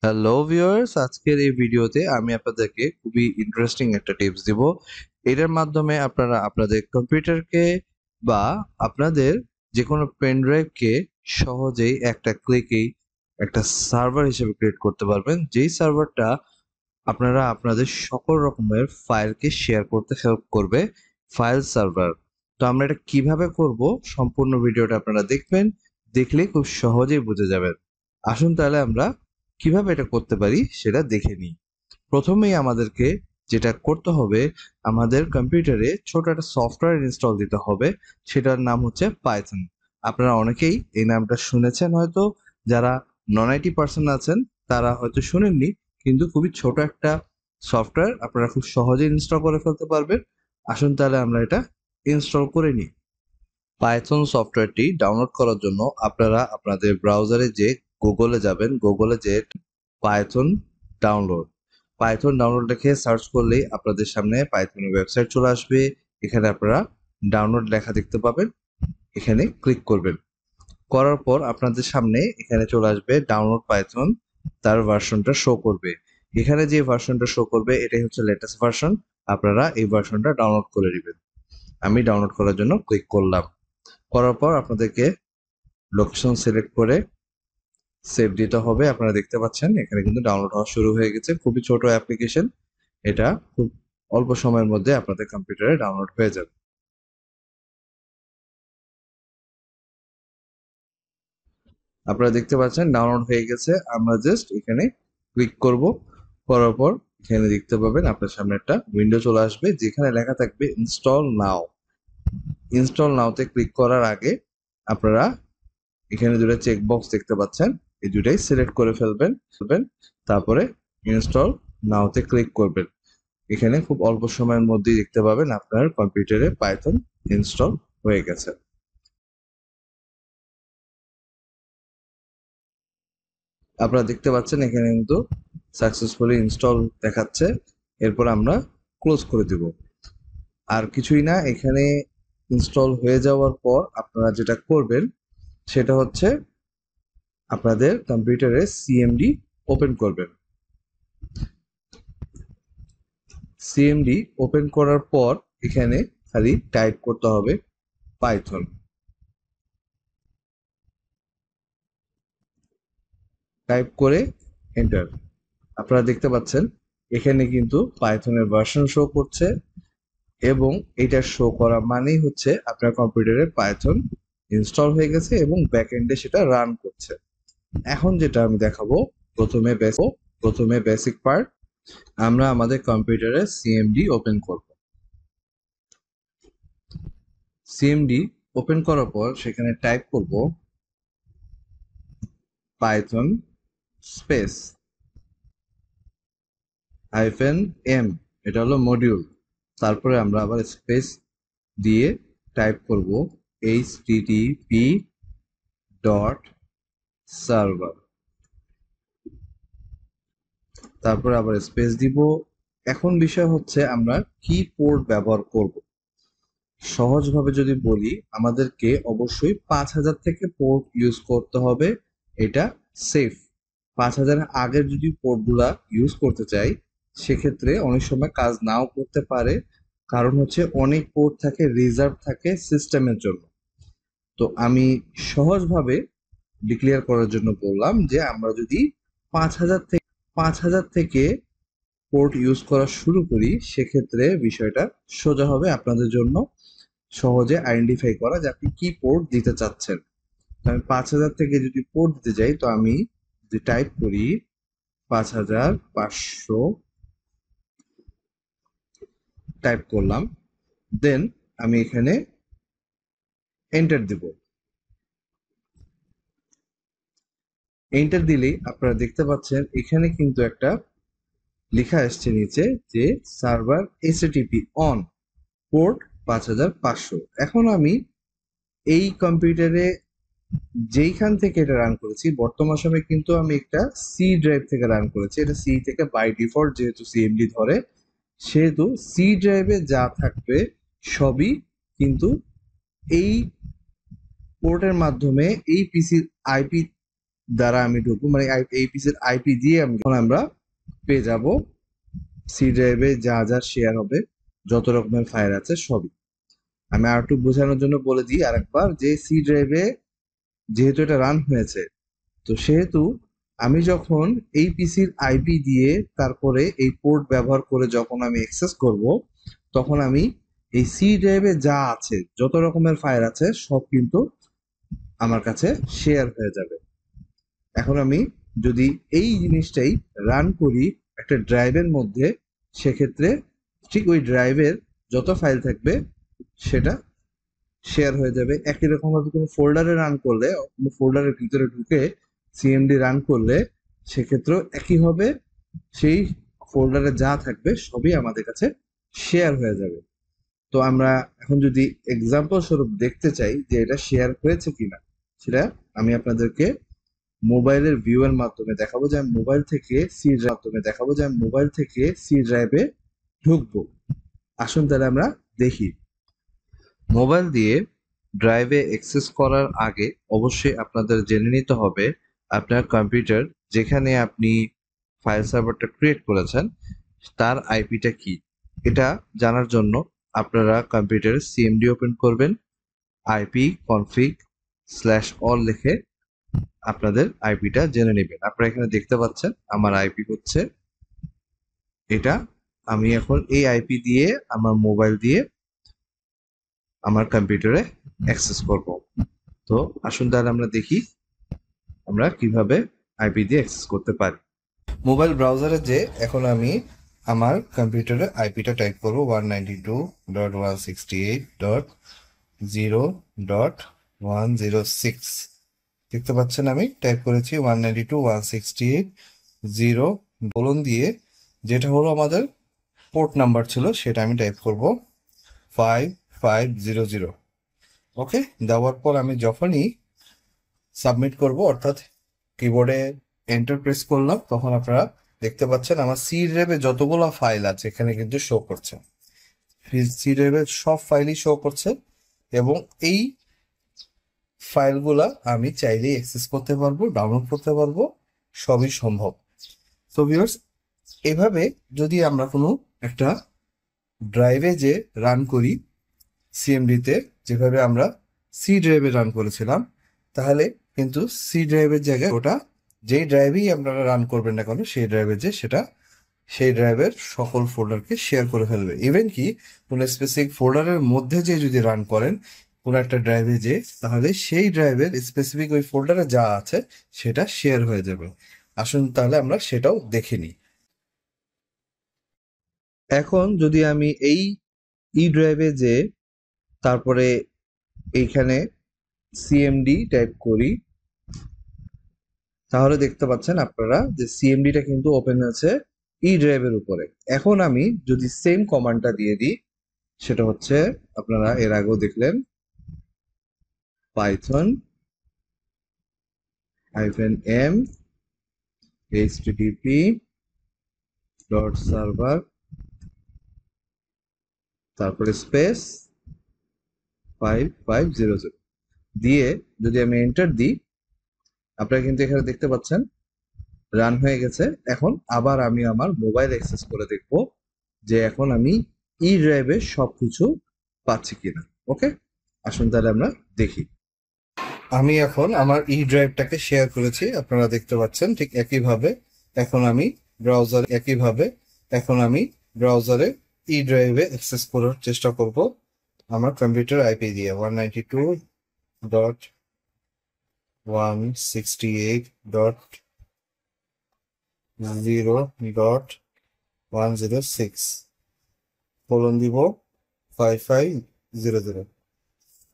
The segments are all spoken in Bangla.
হ্যালো ভিউয়ার্স, আজকের এই ভিডিওতে আমি আপনাদেরকে খুবই ইন্টারেস্টিং একটা টিপস দিব। এটার মাধ্যমে আপনারা আপনাদের কম্পিউটারকে বা আপনাদের যে কোনো পেন ড্রাইভকে সহজেই একটা ক্লিকেই একটা সার্ভার হিসেবে ক্রিয়েট করতে পারবেন, যেই সার্ভারটা আপনারা আপনাদের সকল রকমের ফাইলকে শেয়ার করতে হেল্প করবে। File server. তো আমরা এটা কিভাবে করব, সম্পূর্ণ ভিডিওটা আপনারা দেখবেন। দেখলে খুব সহজেই বুঝে যাবেন। আসুন তাহলে আমরা কিভাবে এটা করতে পারি সেটা দেখে নিই। প্রথমেই আমাদেরকে যেটা করতে হবে, আমাদের কম্পিউটারে ছোট একটা সফটওয়্যার ইনস্টল দিতে হবে। সেটার নাম হচ্ছে পাইথন। আপনারা অনেকেই এই নামটা শুনেছেন হয়তো। যারা নন আইটি পার্সন আছেন তারা হয়তো শুনেননি, কিন্তু খুবই ছোট একটা সফটওয়্যার, আপনারা খুব সহজেই ইনস্টল করে ফেলতে পারবেন। আসুন তাহলে আমরা এটা ইনস্টল করে নিই। পাইথন সফটওয়্যারটি ডাউনলোড করার জন্য আপনারা আপনাদের ব্রাউজারে যে গুগলে যাবেন, গুগলে যে পাইথন ডাউনলোড পাইথন ডাউনলোড লিখে সার্চ করলেই আপনাদের সামনে পাইথনের ওয়েবসাইট চলে আসবে। এখানে আপনারা ডাউনলোড লেখা দেখতে পাবেন, এখানে ক্লিক করবেন। করার পর আপনাদের সামনে এখানে চলে আসবে ডাউনলোড পাইথন, তার ভার্সনটা শো করবে। এখানে যে ভার্সনটা শো করবে এটাই হচ্ছে লেটেস্ট ভার্সন। আপনারা এই ভার্সনটা ডাউনলোড করে নেবেন। আমি ডাউনলোড করার জন্য ক্লিক করলাম। করার পর আপনাদেরকে লোকেশন সিলেক্ট করে সেভ দিতে হবে। আপনারা দেখতে পাচ্ছেন এখানে কিন্তু ডাউনলোড হওয়া শুরু হয়ে গেছে। খুবই ছোট অ্যাপ্লিকেশন, এটা খুব অল্প সময়ের মধ্যে আপনাদের কম্পিউটারে ডাউনলোড হয়ে যাবে। আপনারা দেখতে পাচ্ছেন ডাউনলোড হয়ে গেছে। আমরা জাস্ট এখানে ক্লিক করব। করার পর এখানে দেখতে পাবেন আপনার সামনে একটা উইন্ডো চলে আসবে, যেখানে লেখা থাকবে ইনস্টল নাও। ইনস্টল নাওতে ক্লিক করার আগে আপনারা এখানে দুটো চেক বক্স দেখতে পাচ্ছেন, এই দুটাই সিলেক্ট করে ফেলবেন। তারপরে ইনস্টল নাওতে ক্লিক করবেন। এখানে খুব অল্প সময়ের মধ্যেই দেখতে পাবেন আপনার কম্পিউটারে পাইথন ইনস্টল হয়ে গেছে। আপনারা দেখতে পাচ্ছেন এখানে কিন্তু সাকসেসফুলি ইনস্টল দেখাচ্ছে। এরপর আমরা ক্লোজ করে দিব। আর কিছুই না, এখানে ইনস্টল হয়ে যাওয়ার পর আপনারা যেটা করবেন সেটা হচ্ছে আপনাদের কম্পিউটারে সিএমডি ওপেন করবেন। সিএমডি ওপেন করার পর এখানে খালি টাইপ করতে হবে পাইথন। টাইপ করে এন্টার। আপনারা দেখতে পাচ্ছেন এখানে কিন্তু পাইথনের ভার্সন শো করছে, এবং এটা শো করা মানেই হচ্ছে আপনার কম্পিউটারে পাইথন ইনস্টল হয়ে গেছে এবং ব্যাকএন্ডে সেটা রান করছে। এখন যেটা আমি দেখাবো, প্রথমে বেসিক পার্ট। আমরা আমাদের কম্পিউটারে সিএমডি ওপেন করব। সিএমডি ওপেন করার পর সেখানে টাইপ করব পাইথন স্পেস -m, এটা হলো মডিউল। তারপরে আমরা আবার স্পেস দিয়ে টাইপ করব http.server, তারপরে আবার স্পেস দিব। এখন বিষয় হচ্ছে আমরা কি পোর্ট ব্যবহার করব। সহজভাবে যদি বলি, আমাদেরকে অবশ্যই 5000 থেকে পোর্ট ইউজ করতে হবে। এটা সেফ। 5000 এর আগের যদি পোর্টগুলা ইউজ করতে চাই, সেক্ষেত্রে অনেক সময় কাজ নাও করতে পারে। কারণ হচ্ছে অনেক পোর্ট থাকে, রিজার্ভ থাকে সিস্টেমের জন্য। তো আমি সহজভাবে ডিক্লেয়ার করার জন্য বললাম যে আমরা যদি 5000 থেকে পোর্ট ইউজ করা শুরু করি, সেক্ষেত্রে বিষয়টা সোজা হবে আপনাদের জন্য সহজে আইডেন্টিফাই করা যে আপনি কি পোর্ট দিতে চাচ্ছেন। তো আমি 5000 থেকে যদি পোর্ট দিতে যাই, তো আমি যদি টাইপ করি 5500, টাইপ করলাম, দেন আমি এখানে এন্টার দিব। এন্টার দিলেই আপনারা দেখতে পাচ্ছেন এখানে কিন্তু একটা লেখা আসছে নিচে যে সার্ভার এইচটিটিপি অন পোর্ট 5500। এখন আমি এই কম্পিউটারে যেইখান থেকে এটা রান করেছি, বর্তমান সময়ে কিন্তু আমি একটা সি ড্রাইভ থেকে রান করেছি। এটা সি থেকে বাই ডিফল্ট যেহেতু সিএমডি ধরে, সেহেতু সি ড্রাইভে যা থাকবে সবই কিন্তু এই পোর্টের মাধ্যমে এই পিসির আইপি দ্বারা আমি ঢুকবো, মানে এই পিসের আইপি দিয়ে আমরা পেয়ে যাব সি ড্রাইভে যা যা শেয়ার হবে, যত রকমের ফাইল আছে সবই। আমি আর একটু বোঝানোর জন্য বলে দিই আরেকবার, যে সি ড্রাইভে যেহেতু এটা রান হয়েছে, তো সেহেতু আমি যখন এই পিসির আইপি দিয়ে তারপরে এই পোর্ট ব্যবহার করে যখন আমি অ্যাক্সেস করব, তখন আমি এই সি ড্রাইভে যা আছে, যত রকমের ফাইল আছে সব কিন্তু আমার কাছে শেয়ার হয়ে যাবে। এখন আমি যদি এই জিনিসটাই রান করি একটা ড্রাইভের মধ্যে, সেক্ষেত্রে ঠিক ওই ড্রাইভের যত ফাইল থাকবে সেটা শেয়ার হয়ে যাবে। একই রকম ভাবে কোনো ফোল্ডারে রান করলে, কোনো ফোল্ডারের ভিতরে ঢুকে সিএমডি রান করলে সেক্ষেত্রেও একই হবে, সেই ফোল্ডারে যা থাকবে সবই আমাদের কাছে শেয়ার হয়ে যাবে। তো আমরা এখন যদি এক্সাম্পল স্বরূপ দেখতে চাই যে এটা শেয়ার হয়েছে কিনা, সেটা আমি আপনাদেরকে মোবাইলের ভিউয়ের মাধ্যমে দেখাবো, যে আমি মোবাইল থেকে সি ড্রাইভে ঢুকবো। আসুন তাহলে আমরা দেখি। মোবাইল দিয়ে ড্রাইভে অ্যাক্সেস করার আগে অবশ্যই আপনাদের জেনে নিতে হবে আপনার কম্পিউটার যেখানে আপনি ফাইল সার্ভারটা ক্রিয়েট করেছেন তার আইপিটা কি। এটা জানার জন্য আপনারা কম্পিউটারে সিএমডি ওপেন করবেন, আইপি কনফিগ /all লিখে আপনাদের আইপিটা জেনে নেবেন। আপনারা এখানে দেখতে পাচ্ছেন আমার আইপি হচ্ছে এটা। আমি এখন এই আইপি দিয়ে আমার মোবাইল দিয়ে আমার কম্পিউটারে অ্যাক্সেস করব। তো আসুন তাহলে আমরা দেখি আমরা কিভাবে আইপি দিয়ে অ্যাক্সেস করতে পারি। মোবাইল ব্রাউজারে যে এখন আমি আমার কম্পিউটারে আইপিটা টাইপ করব 192.168.0.106। দেখতে পাচ্ছেন আমি টাইপ করেছি 192.168.0 বলুন দিয়ে, যেটা হলো আমাদের পোর্ট নাম্বার ছিল সেটা আমি টাইপ করব 5500। ওকে, দেওয়ার পর আমি যখনই সাবমিট করব, অর্থাৎ কিবোর্ডে এন্টার প্রেস করলাম, তখন আপনারা দেখতে পাচ্ছেন আমার সি ড্রাইভে যতগুলো ফাইল আছে এখানে কিন্তু শো করছে। সি ড্রাইভের সব ফাইলই শো করছে এবং এই ফাইলগুলা আমি চাইলেই অ্যাক্সেস করতে পারবো, ডাউনলোড করতে পারবো, সবই সম্ভব। তো ভিউয়ার্স, এভাবে যদি আমরা কোনো একটা ড্রাইভে যে রান করি সিএমডিতে, যেভাবে আমরা সি ড্রাইভে রান করেছিলাম, তাহলে কিন্তু সি ড্রাইভের জায়গায় ওটা যেই ড্রাইভেই আপনারা রান করবেন না কেন, সেই ড্রাইভে যে সেটা সেই ড্রাইভের সকল ফোল্ডারকে শেয়ার করে ফেলবে। ইভেন কি কোনো স্পেসিফিক ফোল্ডারের মধ্যে যে যদি রান করেন কোনো একটা ড্রাইভে যে, তাহলে সেই ড্রাইভের স্পেসিফিক ওই ফোল্ডারে যা আছে সেটা শেয়ার হয়ে যাবে। আসুন তাহলে আমরা সেটাও দেখে নিই। এখন যদি আমি এই ই ড্রাইভে যে তারপরে এইখানে সিএমডি টাইপ করি, তাহলে দেখতে পাচ্ছেন আপনারা যে সিএমডিটা কিন্তু ওপেন আছে ই ড্রাইভের উপরে। এখন আমি যদি সেম কমান্ডটা দিয়ে দিই, সেটা হচ্ছে আপনারা এর আগেও দেখলেন পাইথন -m http.server তারপরে স্পেস 5500 দিয়ে যদি আমি এন্টার দিই, আপনারা কিন্তু এখানে দেখতে পাচ্ছেন রান হয়ে গেছে। এখন আবার আমি আমার মোবাইল অ্যাক্সেস করে দেখব যে এখন আমি ই ড্রাইভে সবকিছু পাচ্ছি কিনা। ওকে, আসুন তাহলে আমরা দেখি। আমি এখন আমার ই ড্রাইভটাকে শেয়ার করেছি, আপনারা দেখতে পাচ্ছেন ঠিক একইভাবে এখন আমি ব্রাউজারে ই ড্রাইভে অ্যাক্সেস করার চেষ্টা করব আমার কম্পিউটার আইপি দিয়ে 192.168.0.106 কোলন দিব 5500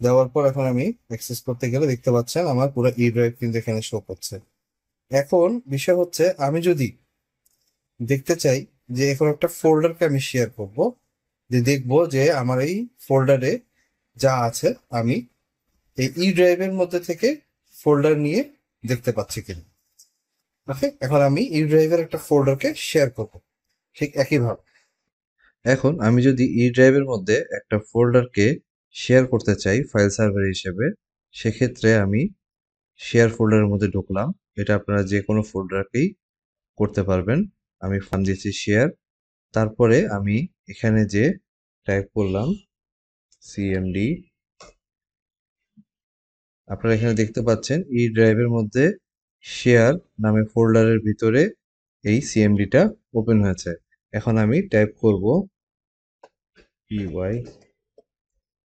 দেওয়ার পর এখন আমি অ্যাক্সেস করতে গেলে দেখতে পাচ্ছেন আমার পুরো ই ড্রাইভ কিন্তু এখানে শো করছে। এখন বিষয় হচ্ছে আমি যদি দেখতে চাই যে এখন একটা ফোল্ডারকে আমি শেয়ার করব, যে দেখবো যে আমার এই ফোল্ডারে যা আছে আমি এই ই ড্রাইভের মধ্যে থেকে ফোল্ডার নিয়ে দেখতে পাচ্ছি কিনা। ওকে, এখন আমি ই ড্রাইভের একটা ফোল্ডারকে শেয়ার করব ঠিক একইভাবে। এখন আমি যদি ই ড্রাইভের মধ্যে একটা ফোল্ডারকে শেয়ার করতে চাই ফাইল সার্ভার হিসেবে, সেক্ষেত্রে আমি শেয়ার ফোল্ডারের মধ্যে ঢুকলাম। এটা আপনারা যে কোনো ফোল্ডারকেই করতে পারবেন। আমি ফান দিয়েছি শেয়ার, তারপরে আমি এখানে যে টাইপ করলাম সিএমডি। আপনারা এখানে দেখতে পাচ্ছেন এই ড্রাইভের মধ্যে শেয়ার নামে ফোল্ডারের ভিতরে এই সিএমডিটা ওপেন হয়েছে। এখন আমি টাইপ করব py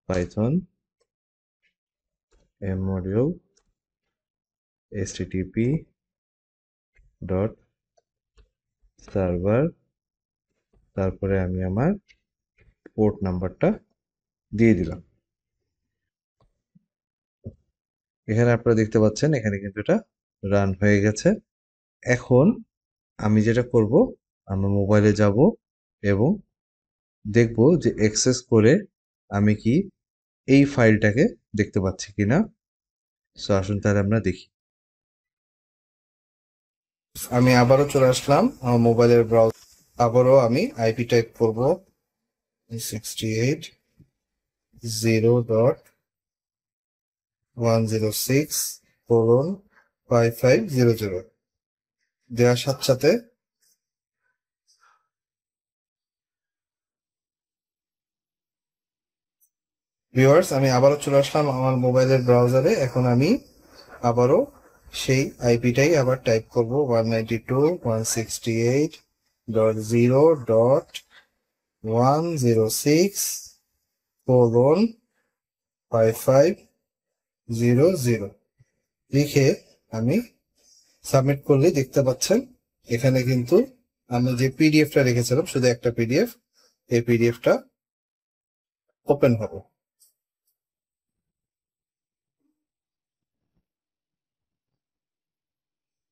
python mmodule http dot server, তারপরে আমি আমার পোর্ট নাম্বারটা দিয়ে দিলাম। এখানে আপনারা দেখতে পাচ্ছেন এখানে কিন্তু এটা রান হয়ে গেছে। এখন আমি যেটা করব, আমার মোবাইলে যাব এবং দেখব যে অ্যাক্সেস করে আমি কি এই ফাইলটাকে দেখতে পাচ্ছি কিনা। সো আসুন তাহলে আমরা দেখি। আমি আবারও চলে আসলাম আমার মোবাইলের ব্রাউজার। আবারও আমি আইপি টাইপ করব 68.0.106:5500 দেওয়ার সাথে সাথে ভিউয়ার্স আমি আবারও চলে আসলাম আমার মোবাইলের ব্রাউজারে। এখন আমি আবারও সেই আইপিটাই আবার টাইপ করব 192.168.0.5500 লিখে আমি সাবমিট করলে দেখতে পাচ্ছেন এখানে কিন্তু আমি যে পিডিএফটা রেখেছিলাম, শুধু একটা পিডিএফ, এই পিডিএফটা ওপেন হবে।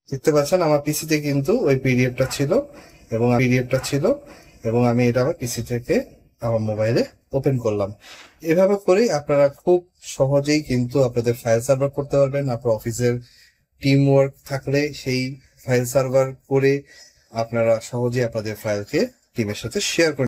দেখতে পাচ্ছেন আমার পিসিতে কিন্তু ওই পিডিএফটা ছিল এবং আমি এটা আমার পিসি থেকে আমার মোবাইলে ওপেন করলাম। এভাবে করেই আপনারা খুব সহজেই কিন্তু আপনাদের ফাইল সার্ভার করতে পারবেন। আপনার অফিসের টিম ওয়ার্ক থাকলে সেই ফাইল সার্ভার করে আপনারা সহজেই আপনাদের ফাইলকে টিমের সাথে শেয়ার করে